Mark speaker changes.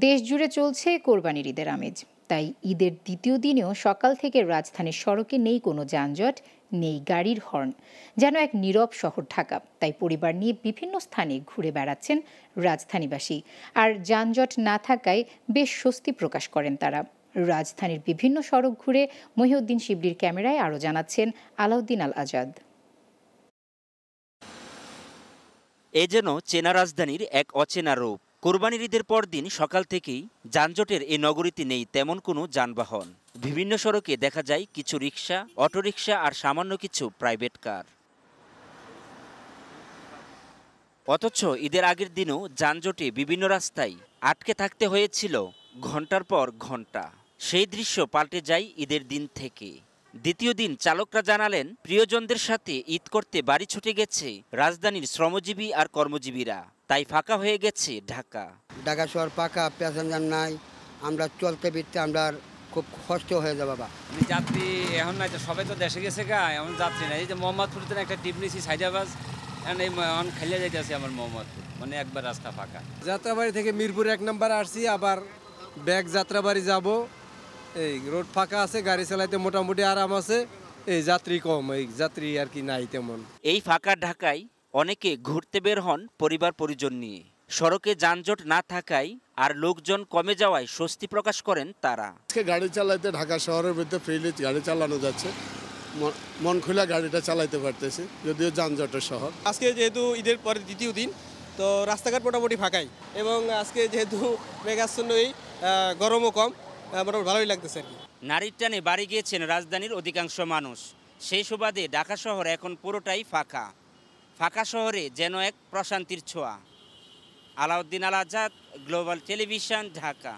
Speaker 1: দেশজুড়ে চলছে কোরবানির ঈদের আমেজ। তাই ঈদের দ্বিতীয় দিনেও সকাল থেকে রাজধানীর সড়কে নেই কোনো যানজট, নেই গাড়ির হর্ন। যেন এক নীরব শহর ঢাকা। তাই পরিবার নিয়ে বিভিন্ন স্থানে ঘুরে বেড়াচ্ছেন রাজধানীবাসী। আর যানজট না থাকায় বেশ স্বস্তি প্রকাশ করেন তারা। রাজধানীর বিভিন্ন সড়ক ঘুরে মহিউদ্দিন শিবলির ক্যামেরায় আরও জানাচ্ছেন আলাউদ্দিন আল আজাদ।
Speaker 2: এ যেন চেনা রাজধানীর এক অচেনা রূপ। কোরবানির ঈদের পরদিন সকাল থেকেই যানজটের এ নগরীতে নেই তেমন কোনো যানবাহন। বিভিন্ন সড়কে দেখা যায় কিছু রিকশা, অটোরিকশা আর সামান্য কিছু প্রাইভেট কার। অথচ ঈদের আগের দিনও যানজটে বিভিন্ন রাস্তায় আটকে থাকতে হয়েছিল ঘন্টার পর ঘন্টা। সেই দৃশ্য পাল্টে যায় ঈদের দিন থেকে। দ্বিতীয় দিন চালকরা জানালেন, প্রিয়জনদের সাথে ঈদ করতে বাড়ি ছুটে গেছে রাজধানীর শ্রমজীবী আর কর্মজীবীরা। তাই ফাঁকা হয়ে গেছে ঢাকা।
Speaker 3: ঢাকা শহর পাকা, প্যাসেঞ্জার নাই, আমরা চলতে ফিরতে আমরা খুব কষ্ট হয়ে যাবে বাবা।
Speaker 4: যাত্রী এখন নাই, তো সবাই তো দেশে গেছে গা, এমন যাত্রী নাই। এই যে মোহাম্মদপুরতে একটা টিপ নিয়েছি সাইডাবাজ, এখন খেলে যাইতেছে আমার মোহাম্মদপুর, মানে একবার রাস্তা ফাঁকা।
Speaker 5: যাত্রাবাড়ি থেকে মিরপুর 1 নম্বর আসছি, আবার ব্যাগ যাত্রাবাড়ি যাব। এই রোড ফাঁকা আছে, গাড়ি চালাইতে মোটামুটি আরাম আছে, এই যাত্রী কম, এই যাত্রী আর কি নাই তেমন।
Speaker 2: এই ফাঁকা ঢাকায় অনেকে ঘুরতে বের হন পরিবার পরিজন নিয়ে। সড়কে যানজট না থাকায় আর লোকজন কমে যাওয়ায় স্বস্তি প্রকাশ করেন তারা।
Speaker 6: আজকে গাড়ি চালাইতে ঢাকা শহরের মধ্যে ফ্রিলি গাড়ি চালানো যাচ্ছে, মন খুলে গাড়িটা চালাইতে পারতেছি, যদিও যানজটের শহর।
Speaker 7: আজকে যেহেতু ঈদের পরে দ্বিতীয় দিন, তো রাস্তাঘাট মোটামুটি ফাঁকাই, এবং আজকে যেহেতু মেঘাচ্ছন্নই, গরমও কম, মোটামুটি ভালোই লাগতেছে আর কি।
Speaker 2: নারীর টানে বাড়ি গিয়েছেন রাজধানীর অধিকাংশ মানুষ। সেই সুবাদে ঢাকা শহর এখন পুরোটাই ফাঁকা। ফাঁকা শহরে যেন এক প্রশান্তির ছোঁয়া। আলাউদ্দিন আল আজাদ, গ্লোবাল টেলিভিশন, ঢাকা।